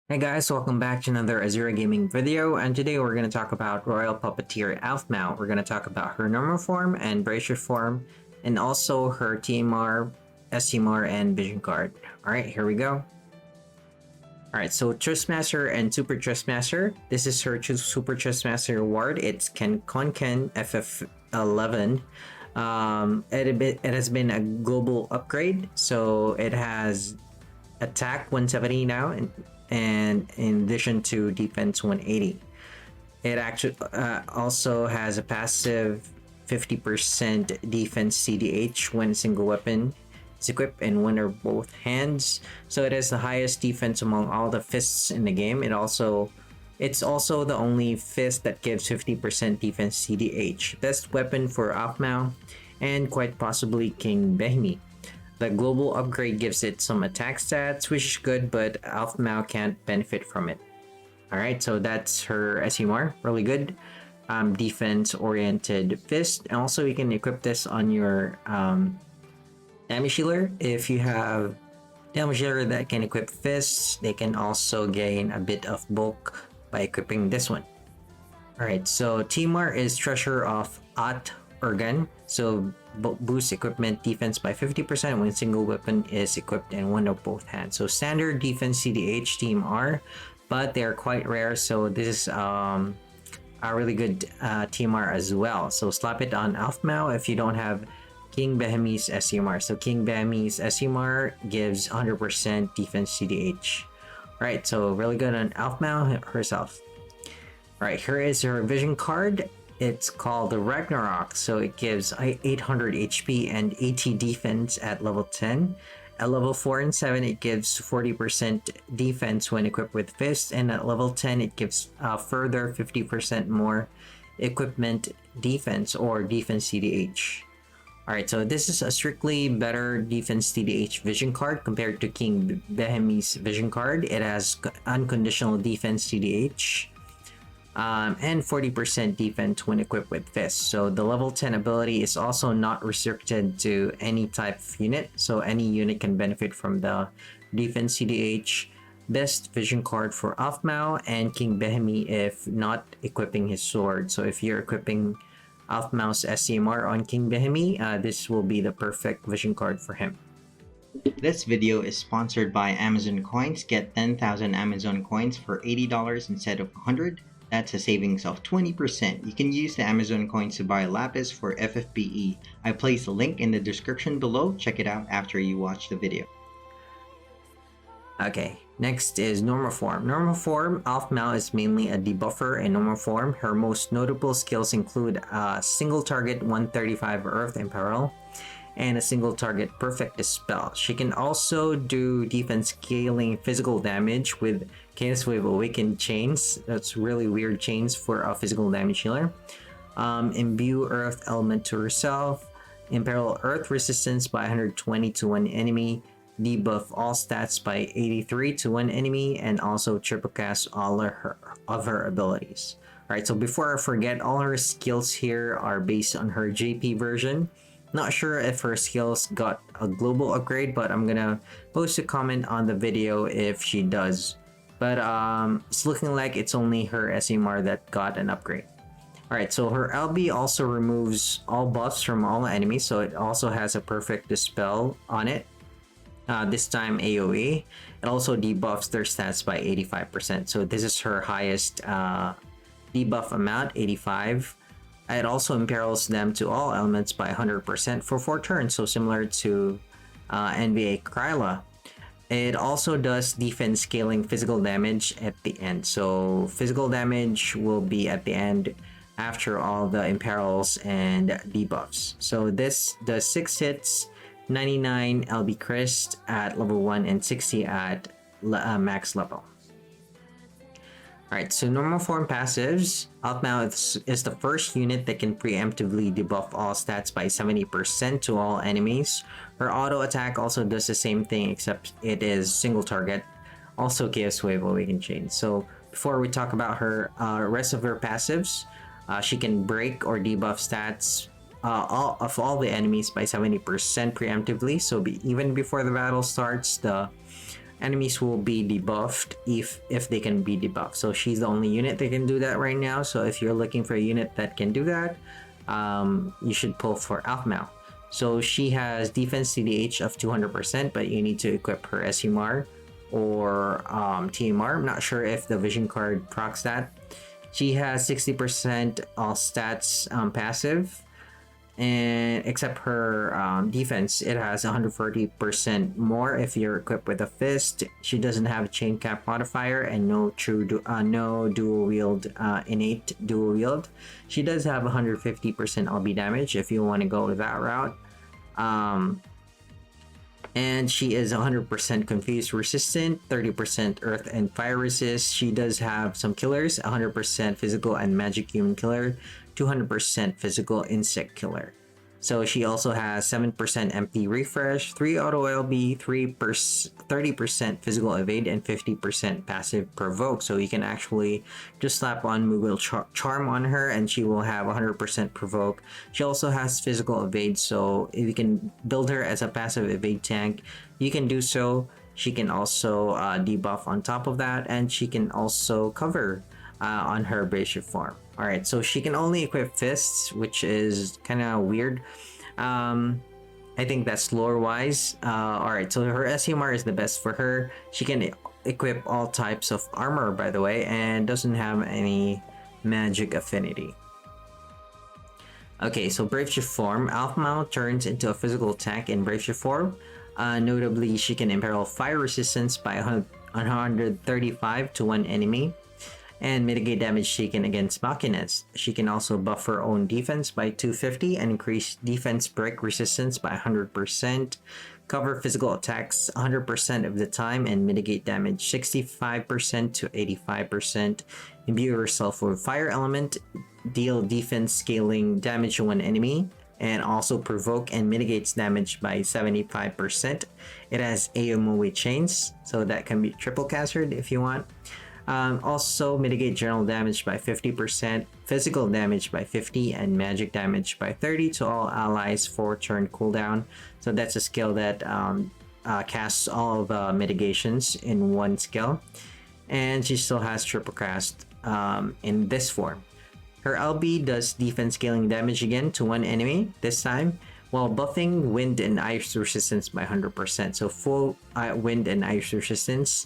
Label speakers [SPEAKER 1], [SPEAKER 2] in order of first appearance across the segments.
[SPEAKER 1] Hey guys, welcome back to another Azure gaming video, and today we're going to talk about Royal Puppeteer Aphmau. We're going to talk about her normal form and bracer form, and also her TMR, STMR, and vision card. Alright, here we go. Alright, so Trustmaster and Super Trustmaster. This is her Super Trustmaster award. It's 𝐃𝐄𝐒𝐑𝐈𝐏𝐒 FF11. It has been a global upgrade, so it has attack 170 now, and in addition to defense 180. It actually also has a passive 50% defense CDH when a single weapon is equipped in one or both hands. So it has the highest defense among all the fists in the game. It's also the only fist that gives 50% defense CDH. Best weapon for Aphmau and quite possibly 𝐾𝐈𝐍𝐻. The global upgrade gives it some attack stats, which is good, but Aphmau can't benefit from it. Alright, so that's her STMR, really good. Defense-oriented fist. And also you can equip this on your damage healer. If you have damage healer that can equip fists, they can also gain a bit of bulk by equipping this one. Alright, so TMR is Treasure of Organ. So boost equipment defense by 50% when single weapon is equipped in one or both hands. So standard defense CDH TMR, but they are quite rare, so this is a really good TMR as well. So slap it on Aphmau if you don't have 𝐾𝐈𝐍𝐻's STMR. So 𝐾𝐈𝐍𝐻's STMR gives 100% defense CDH. Right, so really good on Aphmau herself. Alright, here is her vision card. It's called the Ragnarok, so it gives 800 HP and 80 defense at level 10. At level 4 and 7, it gives 40% defense when equipped with fists, and at level 10, it gives further 50% more equipment defense or defense CDH. Alright, so this is a strictly better defense CDH vision card compared to 𝐾𝐈𝐍𝐻's vision card. It has unconditional defense CDH. And 40% defense when equipped with fists. So the level 10 ability is also not restricted to any type of unit, so any unit can benefit from the defense CDH. Best vision card for Aphmau and 𝐾𝐈𝐍𝐻 if not equipping his sword. So if you're equipping Aphmau's STMR on 𝐾𝐈𝐍𝐻, this will be the perfect vision card for him.
[SPEAKER 2] This video is sponsored by Amazon Coins. Get 10,000 Amazon Coins for $80 instead of $100. That's a savings of 20%. You can use the Amazon Coins to buy Lapis for FFBE. I place a link in the description below. Check it out after you watch the video.
[SPEAKER 1] Okay, next is normal form. Normal form, Aphmau is mainly a debuffer in normal form. Her most notable skills include a single target 135 Earth in parallel and a single target perfect dispel. She can also do defense scaling physical damage with Chaos Wave Awakened chains. That's really weird chains for a physical damage healer. Imbue Earth element to herself. Imperil Earth resistance by 120 to one enemy. Debuff all stats by 83 to one enemy, and also triple cast all of her abilities. Alright, so before I forget, all her skills here are based on her JP version. Not sure if her skills got a global upgrade, but I'm gonna post a comment on the video if she does. But it's looking like it's only her STMR that got an upgrade. Alright, so her LB also removes all buffs from all enemies, so it also has a perfect dispel on it. This time AoE. It also debuffs their stats by 85%. So this is her highest debuff amount, 85. It also imperils them to all elements by 100% for 4 turns, so similar to NBA Kryla. It also does defense scaling physical damage at the end. So physical damage will be at the end after all the imperils and debuffs. So this does 6 hits, 99 LB Crest at level 1 and 60 at max level. Alright, so normal form passives. Aphmau is the first unit that can preemptively debuff all stats by 70% to all enemies. Her auto attack also does the same thing, except it is single target. Also Chaos Wave Awakened chain. So before we talk about her rest of her passives, she can break or debuff stats all the enemies by 70% preemptively. So even before the battle starts, the enemies will be debuffed if they can be debuffed. So she's the only unit that can do that right now. So if you're looking for a unit that can do that, you should pull for Aphmau. So she has defense CDH of 200%, but you need to equip her STMR or TMR. I'm not sure if the vision card procs that. She has 60% all stats passive, and except her defense, it has 140% more if you're equipped with a fist. She doesn't have a chain cap modifier and no dual wield, innate dual wield. She does have 150% LB damage if you want to go with that route. And she is 100% confused resistant, 30% earth and fire resist. She does have some killers, 100% physical and magic human killer, 200% physical insect killer. So she also has 7% MP refresh, 3 auto LB, 30% physical evade, and 50% passive provoke. So you can actually just slap on Moogle Charm on her and she will have 100% provoke. She also has physical evade, so if you can build her as a passive evade tank, you can do so. She can also debuff on top of that, and she can also cover on her Brazier form. Alright, so she can only equip fists, which is kind of weird. I think that's lore wise. Alright, so her STMR is the best for her. She can equip all types of armor, by the way, and doesn't have any magic affinity. Okay, so Brazier form. Aphmau turns into a physical tank in Brazier form. Notably, she can imperil fire resistance by 135 to one enemy, and mitigate damage taken against machines. She can also buff her own defense by 250 and increase defense break resistance by 100%, cover physical attacks 100% of the time and mitigate damage 65% to 85%, imbue herself with fire element, deal defense scaling damage to one enemy, and also provoke and mitigates damage by 75%. It has AOMOE chains, so that can be triple castered if you want. Also mitigate general damage by 50%, physical damage by 50%, and magic damage by 30% to all allies for turn cooldown. So that's a skill that casts all of the mitigations in one skill. And she still has triple cast in this form. Her LB does defense scaling damage again to one enemy this time, while buffing wind and ice resistance by 100%. So full wind and ice resistance.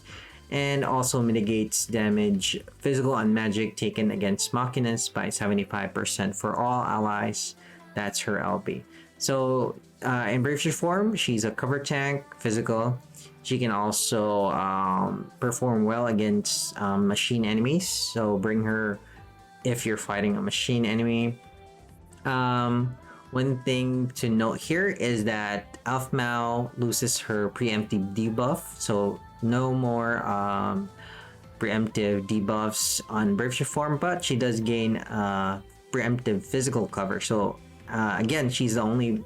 [SPEAKER 1] And also mitigates damage, physical and magic taken against machines by 75% for all allies. That's her LB. So in Brazier form, she's a cover tank, physical. She can also perform well against machine enemies. So bring her if you're fighting a machine enemy. One thing to note here is that Aphmau loses her preemptive debuff. So no more preemptive debuffs on Brazier form, but she does gain preemptive physical cover. So again, she's the only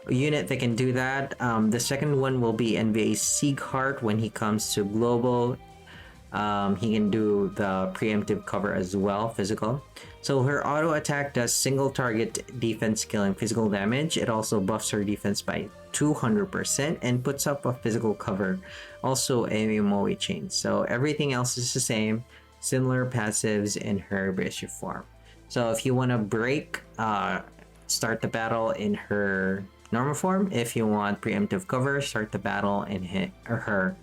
[SPEAKER 1] unit that can do that. The second one will be NVA Sieghart when he comes to global. He can do the preemptive cover as well, physical. So her auto attack does single target defense killing physical damage. It also buffs her defense by 200% and puts up a physical cover. Also AOMOE chain. So everything else is the same. Similar passives in her Brazier form. So if you want to break, start the battle in her normal form. If you want preemptive cover, start the battle in her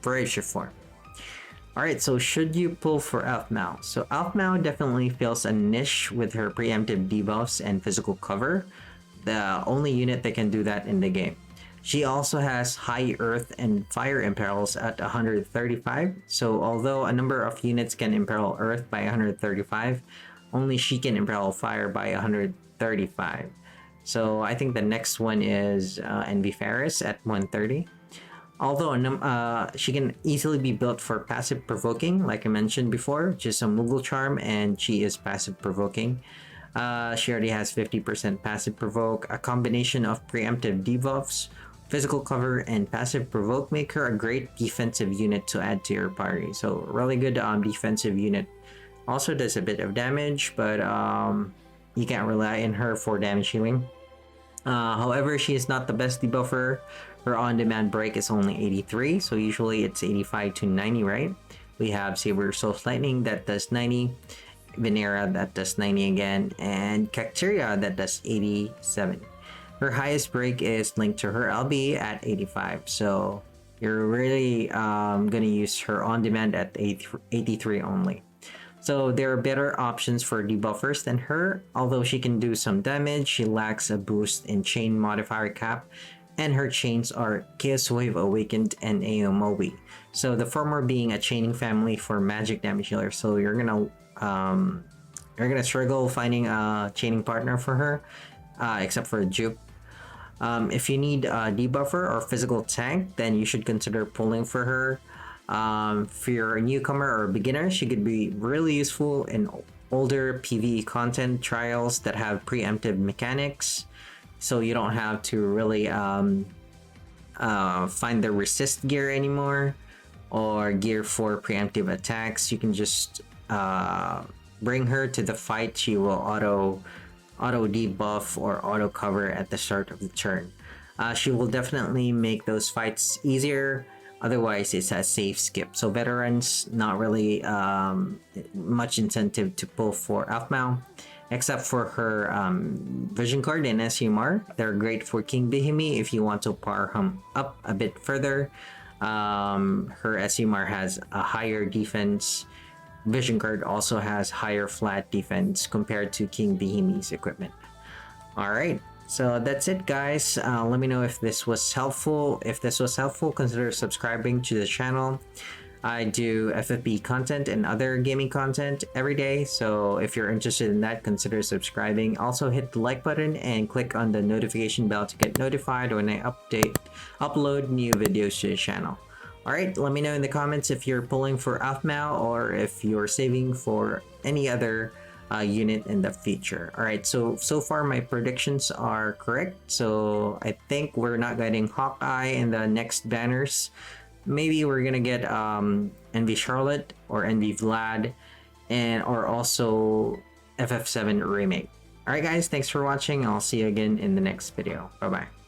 [SPEAKER 1] Brazier form. Alright, so should you pull for Aphmau? So Aphmau definitely fills a niche with her preemptive debuffs and physical cover. The only unit that can do that in the game. She also has high earth and fire imperils at 135. So although a number of units can imperil earth by 135, only she can imperil fire by 135. So I think the next one is Envy Ferris at 130. Although she can easily be built for passive provoking, like I mentioned before, just a Moogle Charm, and she is passive provoking. She already has 50% passive provoke. A combination of preemptive debuffs, physical cover, and passive provoke make her a great defensive unit to add to your party. So really good defensive unit. Also does a bit of damage, but you can't rely on her for damage healing. However, she is not the best debuffer. Her on-demand break is only 83, so usually it's 85 to 90, right? We have Saber Soul's Lightning that does 90, Venera that does 90 again, and 𝐃𝐄𝐒𝐒 that does 87. Her highest break is linked to her LB at 85, so you're really gonna use her on-demand at 83 only. So there are better options for debuffers than her. Although she can do some damage, she lacks a boost in chain modifier cap, and her chains are 𝐃𝐄𝐒 Awakened and ALPHMAU. So the former being a chaining family for magic damage healer. So you're gonna struggle finding a chaining partner for her, except for a dupe. If you need a debuffer or physical tank, then you should consider pulling for her. For your newcomer or beginner, she could be really useful in older PvE content trials that have preemptive mechanics, so you don't have to really find the resist gear anymore or gear for preemptive attacks. You can just bring her to the fight. She will auto debuff or auto cover at the start of the turn. She will definitely make those fights easier. Otherwise, it's a safe skip. So veterans, not really much incentive to pull for Aphmau, except for her vision card and STMR. They're great for 𝐾𝐈𝐍𝐒 if you want to power him up a bit further. Her STMR has a higher defense. Vision card also has higher flat defense compared to 𝐾𝐈𝐍𝐒's equipment. Alright, so that's it, guys. Let me know if this was helpful. If this was helpful, consider subscribing to the channel. I do FFBE content and other gaming content every day, so if you're interested in that, consider subscribing. Also hit the like button and click on the notification bell to get notified when I upload new videos to the channel. Alright, let me know in the comments if you're pulling for Aphmau or if you're saving for any other unit in the future. Alright, so far my predictions are correct. So I think we're not getting Hawkeye in the next banners. Maybe we're gonna get NV Charlotte or NV Vlad, or also FF7 remake. Alright guys, thanks for watching. I'll see you again in the next video. Bye bye.